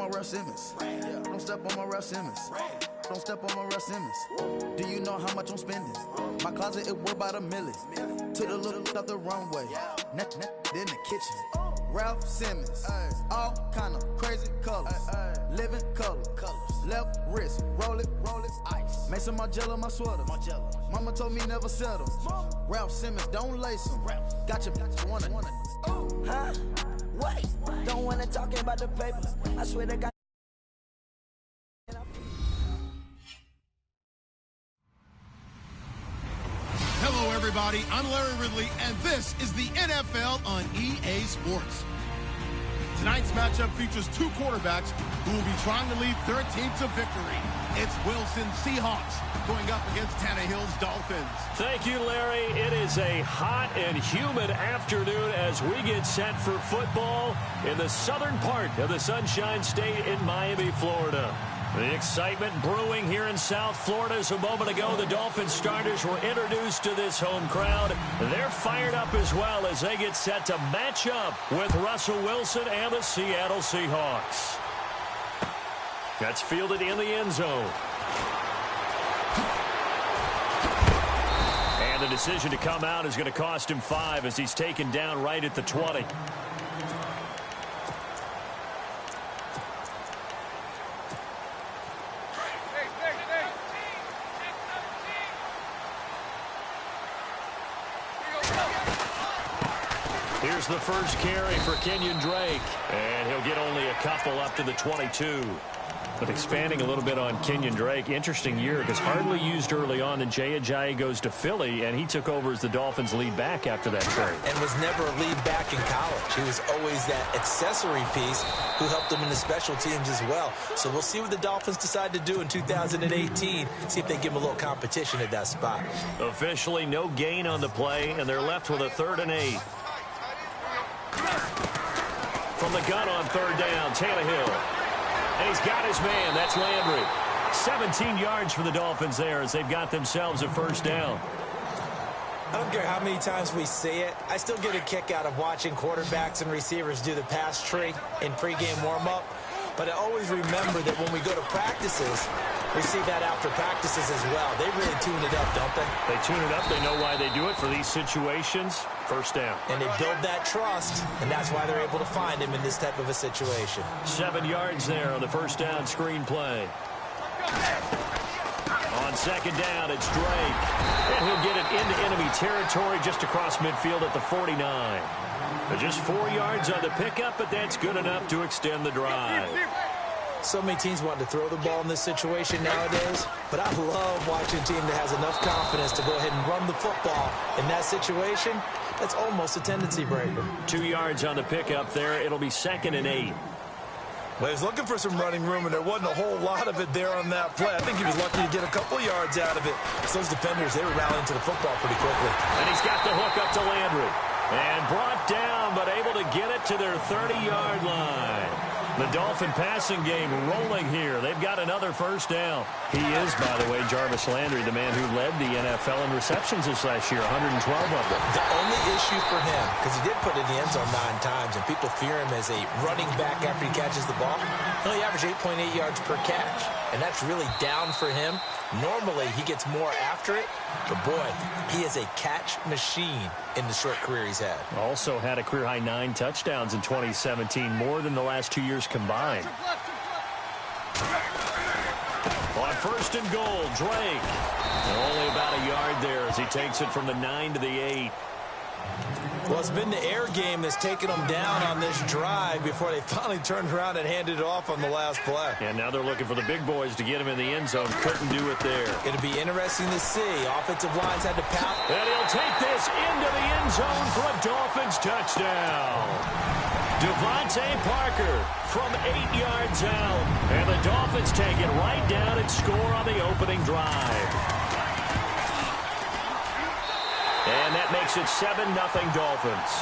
my Ralph Simmons. Don't step on my Ralph Simmons. Don't step on my Ralph Simmons. Do you know how much I'm spending? My closet, it worth about $1 million. Took the little out the runway. Then the kitchen. Ralph Simmons. All kind of crazy colors. Living color. Left wrist. Roll it, ice. Make some Margiela, my sweater. Mama told me never settle. Ralph Simmons, don't lace him. Got your wanna. Huh? What? Don't wanna talk about the paper. I swear to God. Hello, everybody. I'm Larry Ridley, and this is the NFL on EA Sports. Tonight's matchup features two quarterbacks who will be trying to lead their team to victory. It's Wilson Seahawks going up against Tannehill's Dolphins. Thank you, Larry. It is a hot and humid afternoon as we get set for football in the southern part of the Sunshine State in Miami, Florida. The excitement brewing here in South Florida. As a moment ago, the Dolphins starters were introduced to this home crowd. They're fired up as well as they get set to match up with Russell Wilson and the Seattle Seahawks. That's fielded in the end zone. And the decision to come out is going to cost him 5 as he's taken down right at the 20. Here's the first carry for Kenyon Drake. And he'll get only a couple up to the 22. But expanding a little bit on Kenyon Drake, interesting year because hardly used early on. Then Jay goes to Philly, and he took over as the Dolphins' lead back after that trade. And was never a lead back in college. He was always that accessory piece who helped him in the special teams as well. So we'll see what the Dolphins decide to do in 2018. See if they give him a little competition at that spot. Officially no gain on the play, and they're left with a 3rd and 8. From the gun on 3rd down, Tannehill. And he's got his man. That's Landry. 17 yards for the Dolphins there as they've got themselves a 1st down. I don't care how many times we see it. I still get a kick out of watching quarterbacks and receivers do the pass tree in pregame warm-up. But I always remember that when we go to practices, we see that after practices as well. They really tune it up, don't they? They tune it up. They know why they do it for these situations. 1st down. And they build that trust, and that's why they're able to find him in this type of a situation. 7 yards there on the 1st down screen play. On 2nd down, it's Drake. And he'll get it into enemy territory just across midfield at the 49. Just 4 yards on the pickup, but that's good enough to extend the drive. So many teams want to throw the ball in this situation nowadays, but I love watching a team that has enough confidence to go ahead and run the football in that situation. That's almost a tendency breaker. 2 yards on the pickup there. It'll be 2nd and 8. Well, he was looking for some running room, and there wasn't a whole lot of it there on that play. I think he was lucky to get a couple yards out of it. So those defenders, they were rallying to the football pretty quickly. And he's got the hook up to Landry. And brought down, but able to get it to their 30-yard line. The Dolphin passing game rolling here. They've got another 1st down. He is, by the way, Jarvis Landry, the man who led the NFL in receptions this last year, 112 of them. The only issue for him, because he did put it in the end zone 9 times, and people fear him as a running back after he catches the ball. He only averaged 8.8 yards per catch, and that's really down for him. Normally, he gets more after it, but boy, he is a catch machine in the short career he's had. Also had a career-high 9 touchdowns in 2017, more than the last 2 years combined. On 1st and goal, Drake. Only about a yard there as he takes it from the 9 to the 8. Well, it's been the air game that's taken them down on this drive before they finally turned around and handed it off on the last play. And now they're looking for the big boys to get him in the end zone. Couldn't do it there. It'll be interesting to see. Offensive lines had to pout. And he'll take this into the end zone for a Dolphins touchdown. Devontae Parker from 8 yards out. And the Dolphins take it right down and score on the opening drive. And that makes it 7-0 Dolphins.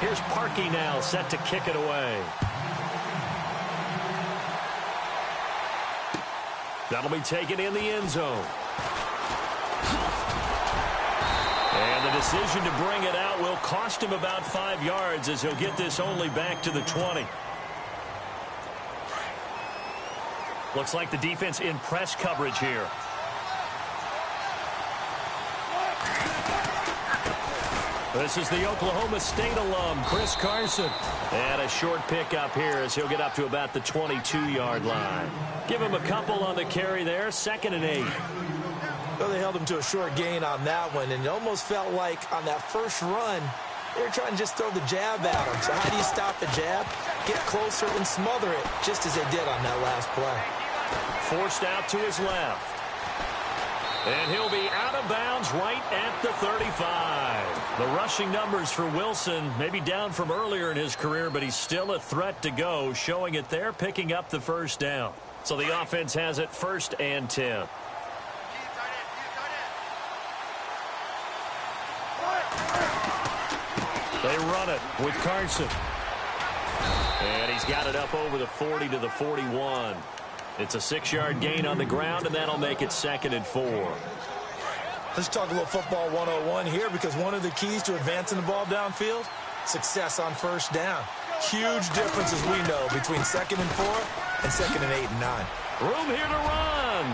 Here's Parkey now set to kick it away. That'll be taken in the end zone. And the decision to bring it out will cost him about 5 yards as he'll get this only back to the 20. Looks like the defense in press coverage here. This is the Oklahoma State alum, Chris Carson. And a short pickup here as he'll get up to about the 22-yard line. Give him a couple on the carry there, 2nd and 8. Well, they held him to a short gain on that one, and it almost felt like on that first run, they were trying to just throw the jab at him. So how do you stop the jab? Get closer and smother it, just as they did on that last play. Forced out to his left. And he'll be out of bounds right at the 35. The rushing numbers for Wilson may be down from earlier in his career, but he's still a threat to go, showing it there, picking up the first down. So the offense has it 1st and 10. They run it with Carson. And he's got it up over the 40 to the 41. It's a 6-yard gain on the ground, and that'll make it 2nd and 4. Let's talk a little football 101 here, because one of the keys to advancing the ball downfield, success on first down. Huge difference, as we know, between 2nd and 4 and 2nd and 8 and 9. Room here to run.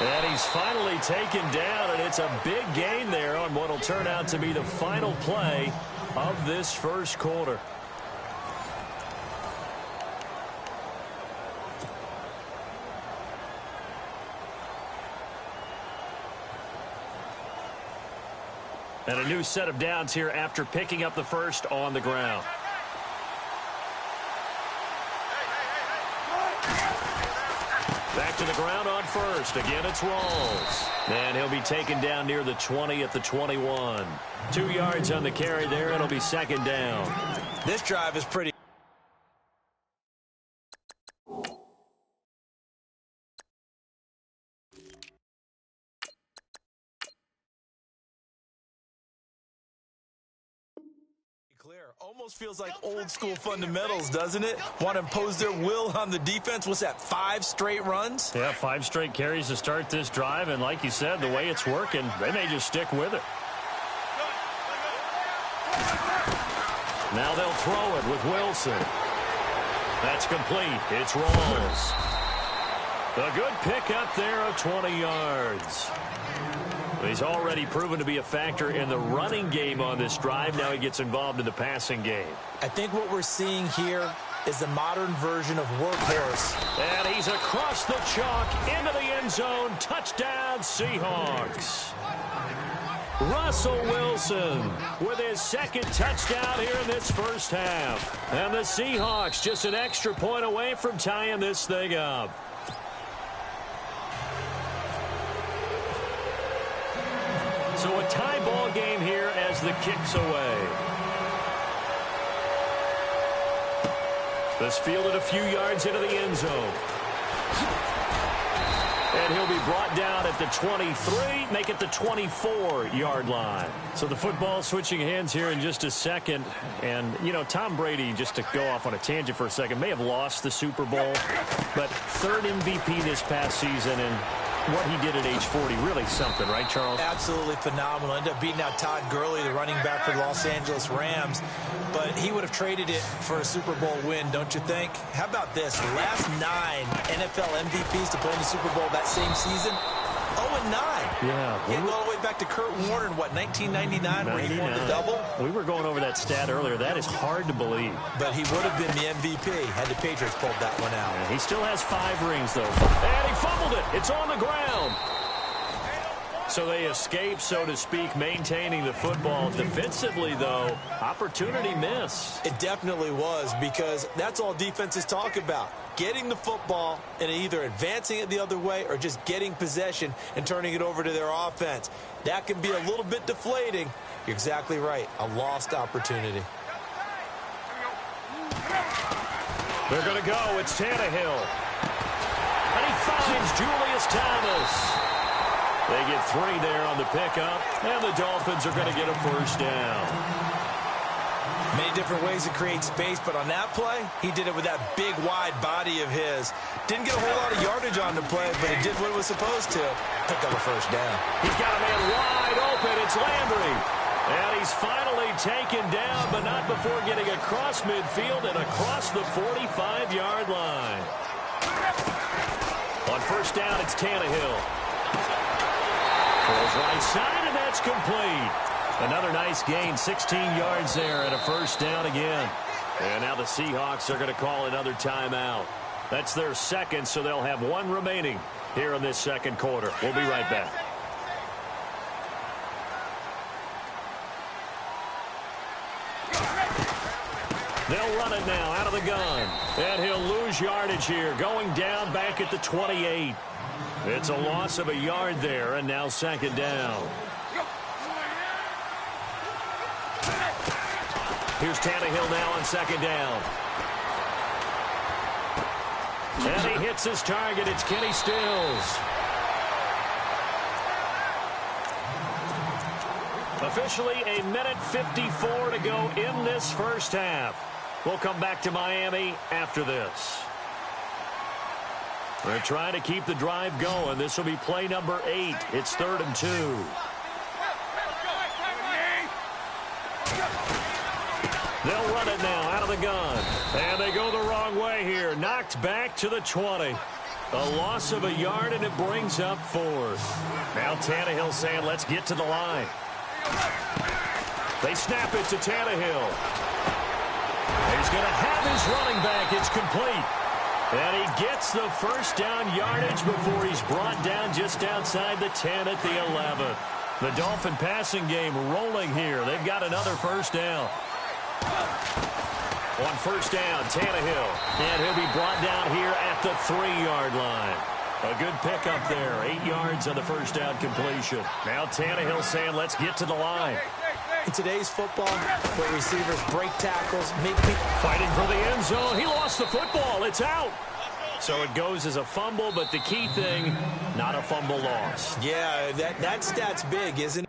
And he's finally taken down, and it's a big gain there on what will turn out to be the final play of this first quarter. And a new set of downs here after picking up the first on the ground. Back to the ground on first. Again, it's Rawls. And he'll be taken down near the 20 at the 21. 2 yards on the carry there. It'll be 2nd down. This drive is pretty clear. Almost feels like old school fundamentals, doesn't it? Want to impose their will on the defense. What's that, 5 straight runs? Yeah, 5 straight carries to start this drive, and like you said, the way it's working, they may just stick with it. Now they'll throw it with Wilson. That's complete. It's Rawls. A good pickup there of 20 yards. He's already proven to be a factor in the running game on this drive. Now he gets involved in the passing game. I think what we're seeing here is the modern version of workhorse. And he's across the chalk into the end zone. Touchdown, Seahawks. Russell Wilson with his 2nd touchdown here in this first half. And the Seahawks just an extra point away from tying this thing up. So a tie ball game here as the kick's away. This fielded a few yards into the end zone. And he'll be brought down at the 23, make it the 24-yard line. So the football switching hands here in just a second. And, you know, Tom Brady, just to go off on a tangent for a second, may have lost the Super Bowl, but 3rd MVP this past season, and what he did at age 40, really something, right, Charles? Absolutely phenomenal. Ended up beating out Todd Gurley, the running back for the Los Angeles Rams. But he would have traded it for a Super Bowl win, don't you think? How about this? The last 9 NFL MVPs to play in the Super Bowl that same season, 0-9. Yeah. He go all the way back to Kurt Warner in, what, 1999, where he won the double? We were going over that stat earlier. That is hard to believe. But he would have been the MVP had the Patriots pulled that one out. Yeah, he still has 5 rings, though. And he fumbled it. It's on the ground. So they escape, so to speak, maintaining the football. Defensively, though, opportunity missed. It definitely was, because that's all defenses talk about. Getting the football and either advancing it the other way or just getting possession and turning it over to their offense. That can be a little bit deflating. You're exactly right. A lost opportunity. They're going to go. It's Tannehill. And he finds Julius Thomas. They get 3 there on the pickup, and the Dolphins are going to get a first down. Many different ways to create space, but on that play, he did it with that big, wide body of his. Didn't get a whole lot of yardage on the play, but it did what it was supposed to. Pick up a first down. He's got a man wide open. It's Landry. And he's finally taken down, but not before getting across midfield and across the 45-yard line. On first down, it's Tannehill. Throws right side, and that's complete. Another nice gain, 16 yards there, and a first down again. And now the Seahawks are going to call another timeout. That's their second, so they'll have one remaining here in this second quarter. We'll be right back. They'll run it now out of the gun. And he'll lose yardage here, going down back at the 28. It's a loss of a yard there, and now second down. Here's Tannehill now on second down. And he hits his target. It's Kenny Stills. Officially a minute 54 to go in this first half. We'll come back to Miami after this. They're trying to keep the drive going. This will be play number 8. It's 3rd and 2. They'll run it now out of the gun. And they go the wrong way here. Knocked back to the 20. A loss of a yard, and it brings up 4th. Now Tannehill saying, let's get to the line. They snap it to Tannehill. He's going to have his running back. It's complete. And he gets the first down yardage before he's brought down just outside the 10 at the 11. The Dolphin passing game rolling here. They've got another first down. On first down, Tannehill. And he'll be brought down here at the 3-yard line. A good pickup there. 8 yards on the first down completion. Now Tannehill saying, let's get to the line. In today's football, where receivers break tackles, make people fighting for the end zone. He lost the football. It's out. So it goes as a fumble, but the key thing, not a fumble loss. Yeah, that stat's big, isn't it?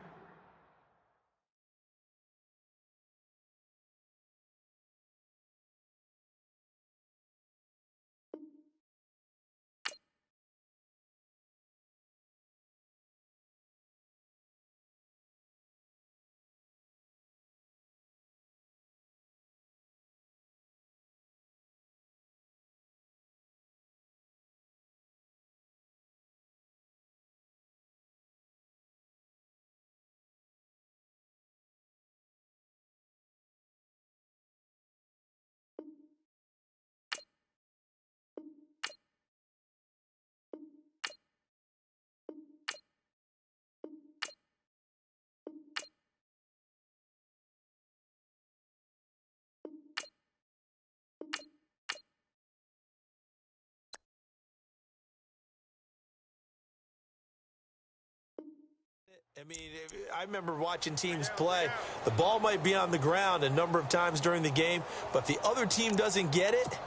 I mean, I remember watching teams play. The ball might be on the ground a number of times during the game, but if the other team doesn't get it,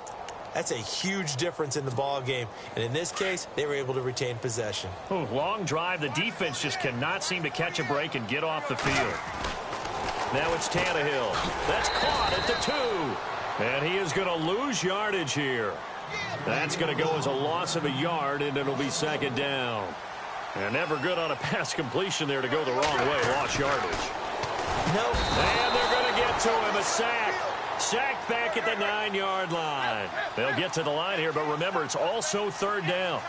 that's a huge difference in the ball game. And in this case, they were able to retain possession. Ooh, long drive. The defense just cannot seem to catch a break and get off the field. Now it's Tannehill. That's caught at the 2. And he is going to lose yardage here. That's going to go as a loss of a yard, and it'll be second down. And never good on a pass completion there to go the wrong way. Lost yardage. No. And they're going to get to him. A sack. Sacked back at the 9-yard line. They'll get to the line here, but remember, it's also 3rd down.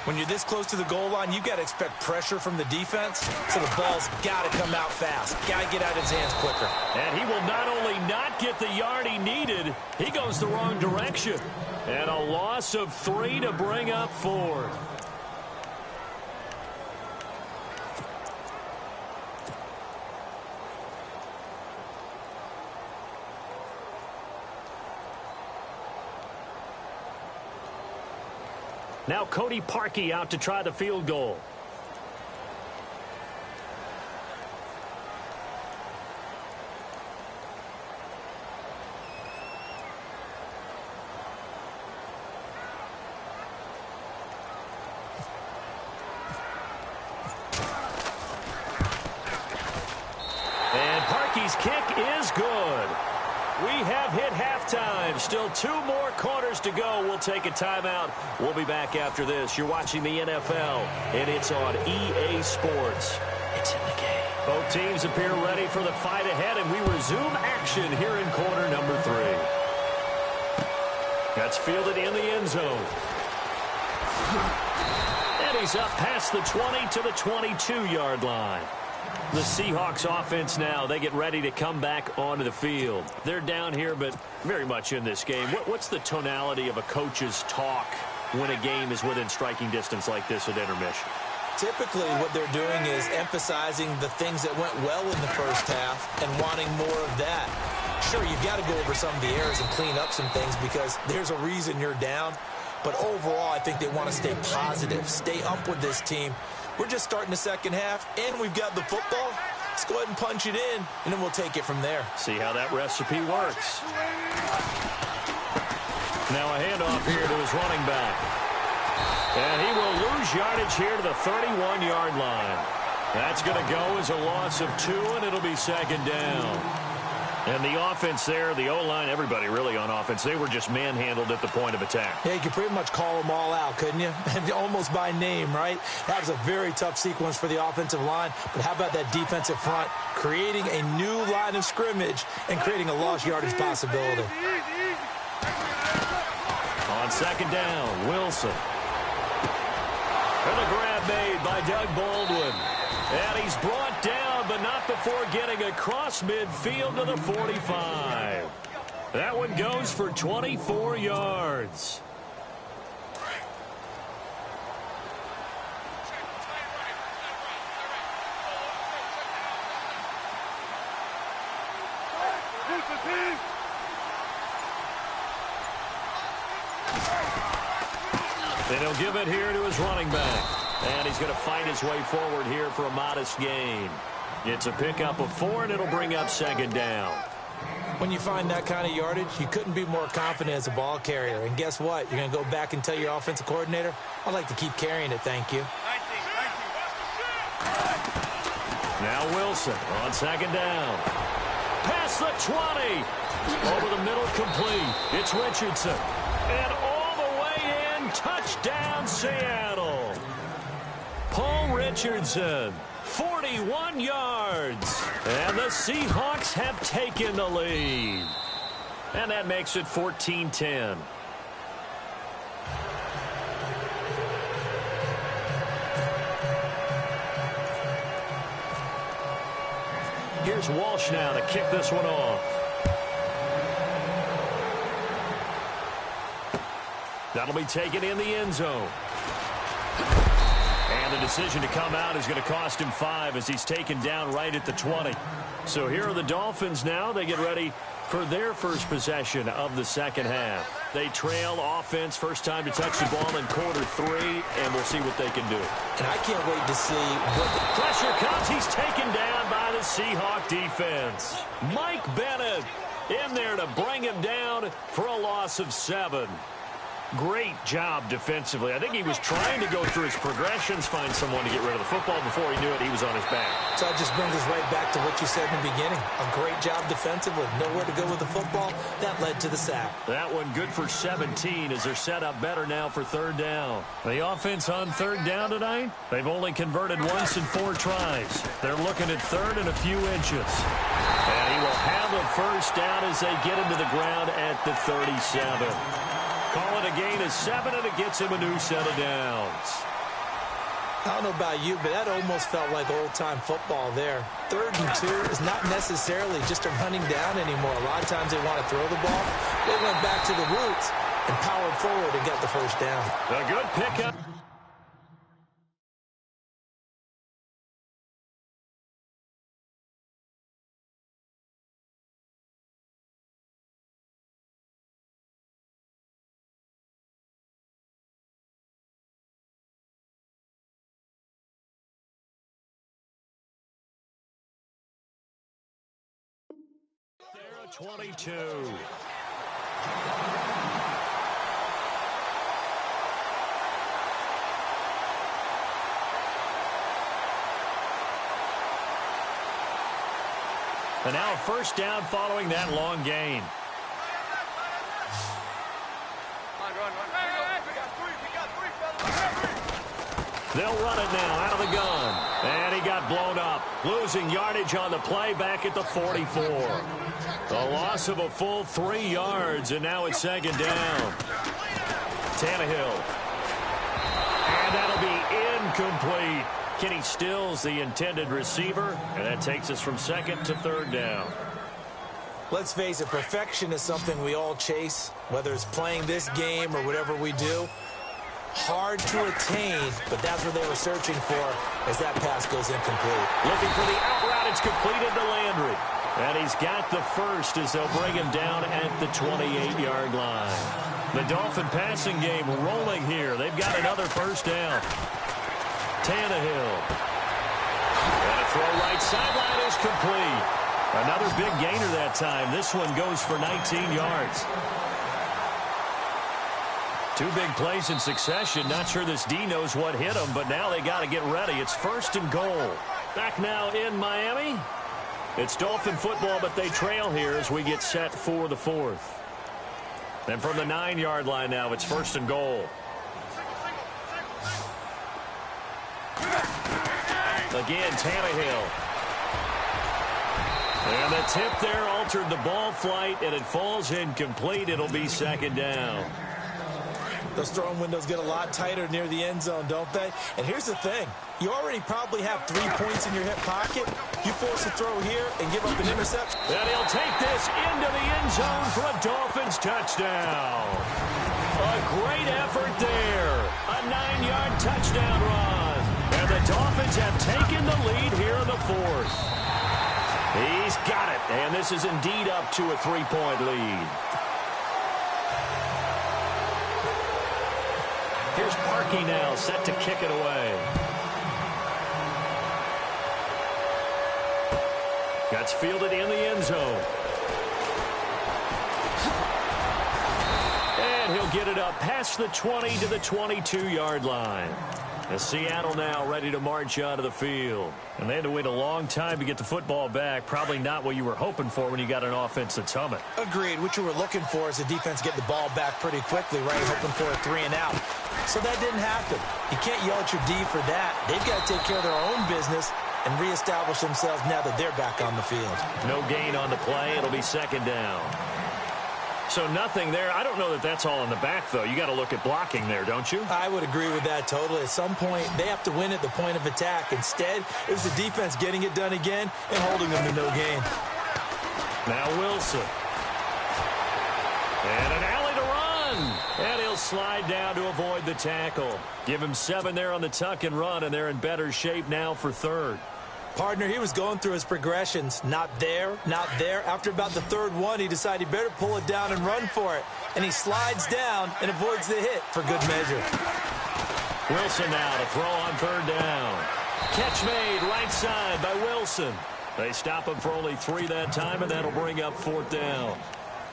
When you're this close to the goal line, you've got to expect pressure from the defense, so the ball's got to come out fast. Got to get out of his hands quicker. And he will not only not get the yard he needed, he goes the wrong direction. And a loss of 3 to bring up 4th. Now Cody Parkey out to try the field goal. And Parkey's kick is good. We have hit halftime. Still 2 more quarters to go. We'll take a timeout. We'll be back after this. You're watching the NFL, and it's on EA Sports. It's in the game. Both teams appear ready for the fight ahead, and we resume action here in quarter number 3. That's fielded in the end zone. And he's up past the 20 to the 22-yard line. The Seahawks offense now, they get ready to come back onto the field. They're down here, but very much in this game. What's the tonality of a coach's talk when a game is within striking distance like this at intermission? Typically, what they're doing is emphasizing the things that went well in the first half and wanting more of that. Sure, you've got to go over some of the errors and clean up some things because there's a reason you're down. But overall, I think they want to stay positive, stay up with this team. We're just starting the second half, and we've got the football. Let's go ahead and punch it in, and then we'll take it from there. See how that recipe works. Now a handoff here to his running back. And he will lose yardage here to the 31-yard line. That's going to go as a loss of 2, and it'll be second down. And the offense there, the O-line, everybody really on offense, they were just manhandled at the point of attack. Yeah, you could pretty much call them all out, couldn't you? Almost by name, right? That was a very tough sequence for the offensive line. But how about that defensive front creating a new line of scrimmage and creating a lost yardage possibility? On second down, Wilson. And a grab made by Doug Baldwin. And he's brought down, but not before getting across midfield to the 45. That one goes for 24 yards. Then he'll give it here to his running back. And he's going to find his way forward here for a modest gain. It's a pickup of 4, and it'll bring up second down. When you find that kind of yardage, you couldn't be more confident as a ball carrier. And guess what? You're going to go back and tell your offensive coordinator, I'd like to keep carrying it, thank you. Now Wilson on second down. Past the 20. Over the middle, complete. It's Richardson. And all the way in, touchdown Seattle. Paul Richardson, 41 yards. And the Seahawks have taken the lead. And that makes it 14-10. Here's Walsh now to kick this one off. That'll be taken in the end zone. And the decision to come out is going to cost him 5 as he's taken down right at the 20. So here are the Dolphins now. They get ready for their first possession of the second half. They trail offense, first time to touch the ball in quarter 3, and we'll see what they can do. And I can't wait to see what the pressure comes. He's taken down by the Seahawk defense. Mike Bennett in there to bring him down for a loss of 7. Great job defensively. I think he was trying to go through his progressions, find someone to get rid of the football. Before he knew it, he was on his back. So that just brings us right back to what you said in the beginning. A great job defensively. Nowhere to go with the football. That led to the sack. That one good for 17 as they're set up better now for third down. The offense on third down tonight, they've only converted once in 4 tries. They're looking at third and a few inches. And he will have a first down as they get him to the ground at the 37. Call it a gain of 7, and it gets him a new set of downs. I don't know about you, but that almost felt like old-time football there. 3rd and 2 is not necessarily just a running down anymore. A lot of times they want to throw the ball. They went back to the roots and powered forward and got the first down. A good pickup. There at 22. And now a first down following that long gain. They'll run it now out of the gun. And he got blown up. Losing yardage on the play back at the 44. A loss of a full 3 yards, and now it's second down. Tannehill. And that'll be incomplete. Kenny Stills, the intended receiver, and that takes us from second to third down. Let's face it, perfection is something we all chase, whether it's playing this game or whatever we do. Hard to attain, but that's what they were searching for as that pass goes incomplete. Looking for the out route. It's completed to Landry. And he's got the first as they'll bring him down at the 28-yard line. The Dolphin passing game rolling here. They've got another first down. Tannehill. And a throw right sideline is complete. Another big gainer that time. This one goes for 19 yards. 2 big plays in succession. Not sure this D knows what hit them, but now they got to get ready. It's first and goal. Back now in Miami. It's Dolphin football, but they trail here as we get set for the 4th. And from the 9-yard line now, it's first and goal. Again, Tannehill. And the tip there altered the ball flight, and it falls incomplete. It'll be second down. Those throwing windows get a lot tighter near the end zone, don't they? And here's the thing. You already probably have 3 points in your hip pocket. You force a throw here and give up an interception. And he'll take this into the end zone for a Dolphins touchdown. A great effort there. A 9-yard touchdown run. And the Dolphins have taken the lead here in the 4th. He's got it. And this is indeed up to a 3-point lead. Here's Parkey now, set to kick it away. That's fielded in the end zone. And he'll get it up past the 20 to the 22-yard line. As Seattle now ready to march out of the field. And they had to wait a long time to get the football back. Probably not what you were hoping for when you got an offense that's humming. Agreed. What you were looking for is the defense get the ball back pretty quickly, right? Hoping for a 3 and out. So that didn't happen. You can't yell at your D for that. They've got to take care of their own business and reestablish themselves now that they're back on the field. No gain on the play. It'll be second down. So nothing there. I don't know that that's all in the back, though. You got to look at blocking there, don't you? I would agree with that totally. At some point, they have to win at the point of attack. Instead, it was the defense getting it done again and holding them to no gain. Now Wilson. And an alley to run. And he'll slide down to avoid the tackle. Give him 7 there on the tuck and run, and they're in better shape now for third. Partner, he was going through his progressions. Not there, not there. After about the 3rd one, he decided he better pull it down and run for it. And he slides down and avoids the hit for good measure. Wilson now to throw on 3rd down. Catch made right side by Wilson. They stop him for only 3 that time, and that'll bring up 4th down.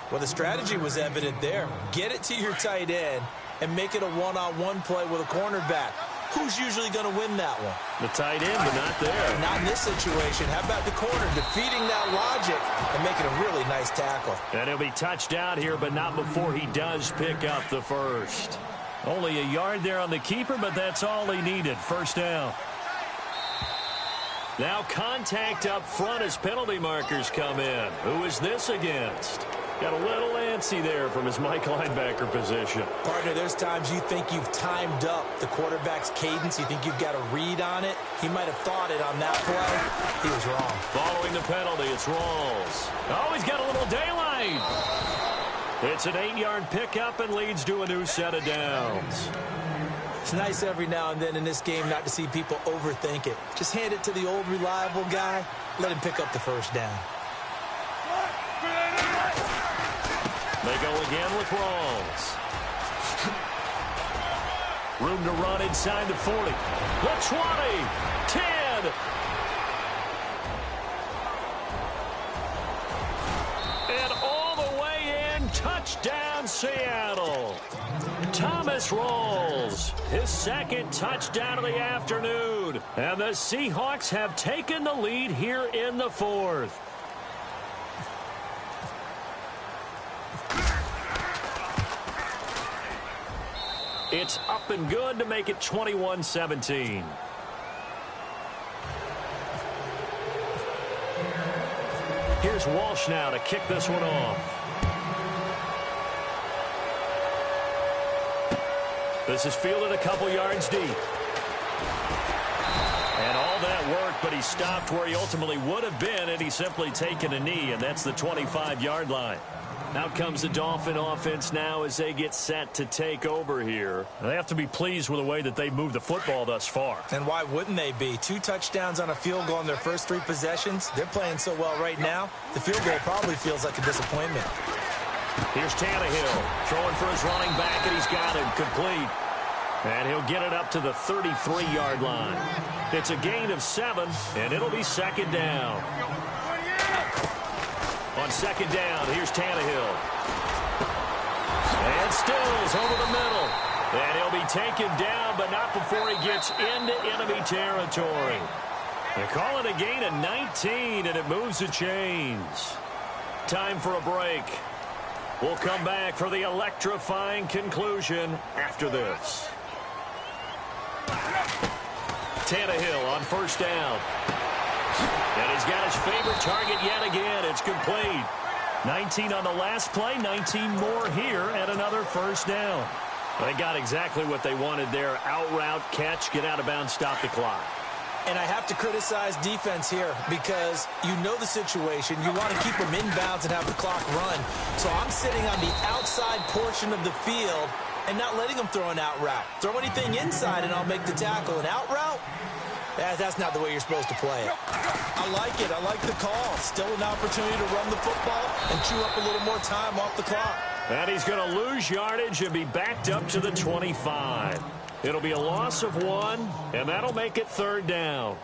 Well, the strategy was evident there. Get it to your tight end and make it a one-on-one play with a cornerback. Who's usually going to win that one? The tight end, but not there. Not in this situation. How about the corner defeating that logic and making a really nice tackle? And he'll be touched out here, but not before he does pick up the first. Only a yard there on the keeper, but that's all he needed. First down. Now contact up front as penalty markers come in. Who is this against? Got a little antsy there from his Mike linebacker position. Partner, there's times you think you've timed up the quarterback's cadence. You think you've got a read on it. He might have thought it on that play. He was wrong. Following the penalty, it's Rawls. Oh, he's got a little daylight. It's an 8-yard pickup and leads to a new set of downs. It's nice every now and then in this game not to see people overthink it. Just hand it to the old reliable guy. Let him pick up the first down. They go again with Rawls. Room to run inside the 40. The 20. 10. And all the way in. Touchdown, Seattle. Thomas Rawls. His 2nd touchdown of the afternoon. And the Seahawks have taken the lead here in the 4th. It's up and good to make it 21-17. Here's Walsh now to kick this one off. This is fielded a couple yards deep. And all that work, but he stopped where he ultimately would have been, and he's simply taken a knee, and that's the 25-yard line. Out comes the Dolphin offense now as they get set to take over here. They have to be pleased with the way that they moved the football thus far. And why wouldn't they be? 2 touchdowns on a field goal in their first 3 possessions. They're playing so well right now, the field goal probably feels like a disappointment. Here's Tannehill throwing for his running back, and he's got him complete. And he'll get it up to the 33-yard line. It's a gain of 7, and it'll be second down. On second down, here's Tannehill. And Stills over the middle. And he'll be taken down, but not before he gets into enemy territory. They call it a gain of 19, and it moves the chains. Time for a break. We'll come back for the electrifying conclusion after this. Tannehill on first down. And he's got his favorite target yet again. It's complete. 19 on the last play, 19 more here, and another first down. They got exactly what they wanted there. Out route, catch, get out of bounds, stop the clock. And I have to criticize defense here because you know the situation. You want to keep them inbounds and have the clock run. So I'm sitting on the outside portion of the field and not letting them throw an out route. Throw anything inside and I'll make the tackle. An out route? That's not the way you're supposed to play it. I like it. I like the call. Still an opportunity to run the football and chew up a little more time off the clock. And he's going to lose yardage and be backed up to the 25. It'll be a loss of 1, and that'll make it third down.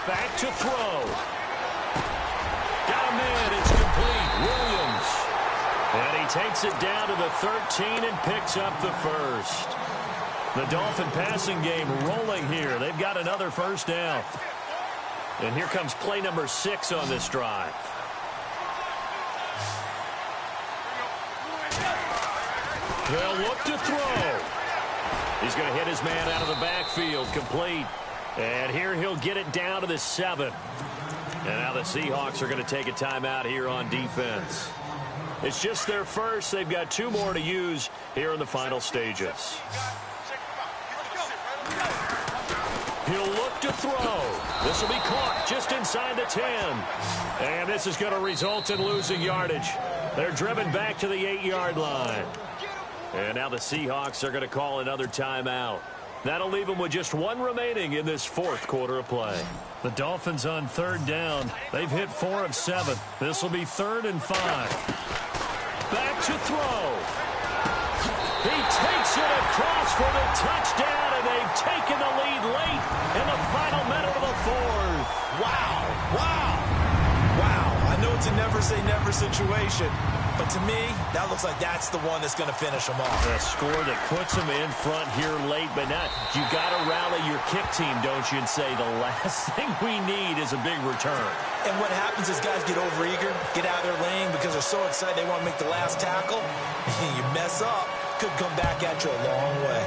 Back to throw. Got him in. It's complete. Williams. And he takes it down to the 13 and picks up the first. The Dolphin passing game rolling here. They've got another first down. And here comes play number 6 on this drive. They'll look to throw. He's going to hit his man out of the backfield. Complete. And here he'll get it down to the 7. And now the Seahawks are going to take a timeout here on defense. It's just their first. They've got 2 more to use here in the final stages. He'll look to throw. This will be caught just inside the 10. And this is going to result in losing yardage. They're driven back to the 8-yard line. And now the Seahawks are going to call another timeout. That'll leave them with just 1 remaining in this 4th quarter of play. The Dolphins on third down. They've hit 4 of 7. This will be 3rd and 5. Back to throw. He takes it across for the touchdown, and they've taken the lead late in the final minute of the 4th. Wow. Wow. Wow. I know it's a never-say-never situation, but to me, that looks like that's the one that's going to finish them off. A score that puts them in front here late, but not. You got to rally your kick team, don't you, and say the last thing we need is a big return. And what happens is guys get overeager, get out of their lane because they're so excited they want to make the last tackle. You mess up, could come back at you a long way.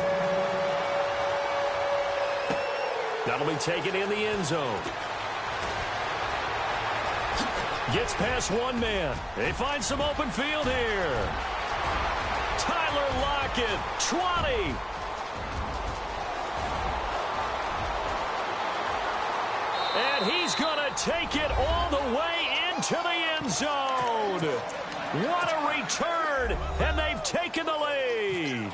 That'll be taken in the end zone. Gets past 1 man. They find some open field here. Tyler Lockett, 20. And he's going to take it all the way into the end zone. What a return, and they've taken the lead.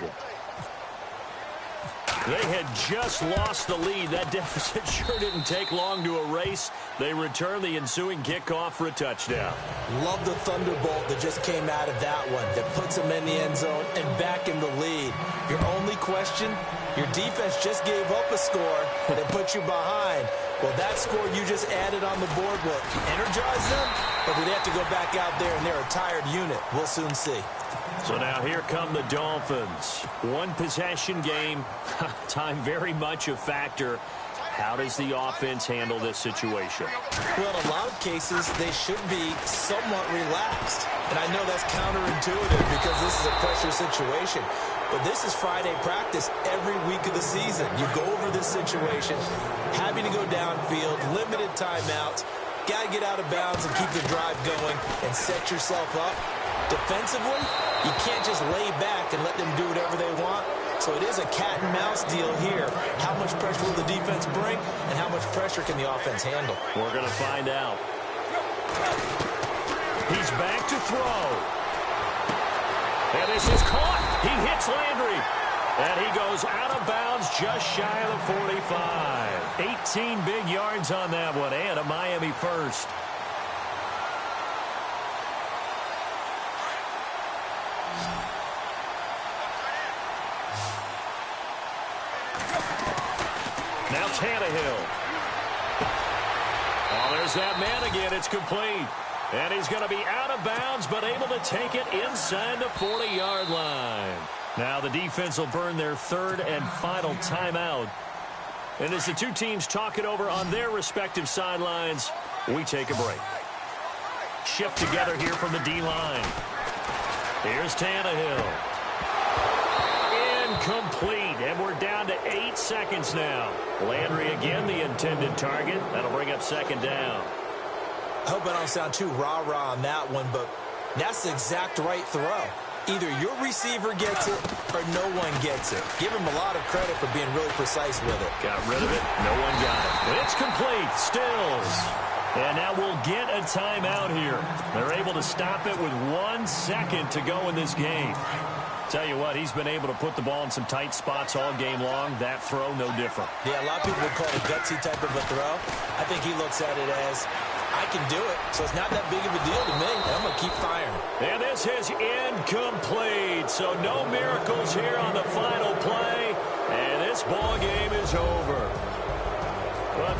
They had just lost the lead. That deficit sure didn't take long to erase. They return the ensuing kickoff for a touchdown. Love the thunderbolt that just came out of that one that puts them in the end zone and back in the lead. Your only question, Your defense just gave up a score that put you behind. Well, that score you just added on the board will energize them, or do they have to go back out there and they're a tired unit? We'll soon see. So now here come the Dolphins. One possession game. Time very much a factor. How does the offense handle this situation? Well, in a lot of cases, they should be somewhat relaxed. And I know that's counterintuitive because this is a pressure situation. But this is Friday practice every week of the season. You go over this situation, having to go downfield, limited timeouts, got to get out of bounds and keep the drive going and set yourself up. Defensively, you can't just lay back and let them do whatever they want. So it is a cat and mouse deal here. How much pressure will the defense bring, and how much pressure can the offense handle? We're going to find out. He's back to throw. And this is caught. He hits Landry. And he goes out of bounds just shy of the 45. 18 big yards on that one, and a Miami first. Now Tannehill. Oh, there's that man again. It's complete. And he's going to be out of bounds, but able to take it inside the 40-yard line. Now the defense will burn their third and final timeout. And as the two teams talk it over on their respective sidelines, we take a break. Shift together here from the D-line. Here's Tannehill. Incomplete, and we're down to 8 seconds now. Landry again the intended target. That'll bring up second down. I hope I don't sound too rah-rah on that one, but that's the exact right throw. Either your receiver gets it or no one gets it. Give him a lot of credit for being really precise with it. Got rid of it. No one got it. It's complete. Stills. And now we'll get a timeout here. They're able to stop it with 1 second to go in this game. Tell you what, he's been able to put the ball in some tight spots all game long. That throw, no different. Yeah, a lot of people would call it a gutsy type of a throw. I think he looks at it as, I can do it, so it's not that big of a deal to me, and I'm going to keep firing. And this is incomplete, so no miracles here on the final play, and this ball game is over. Well,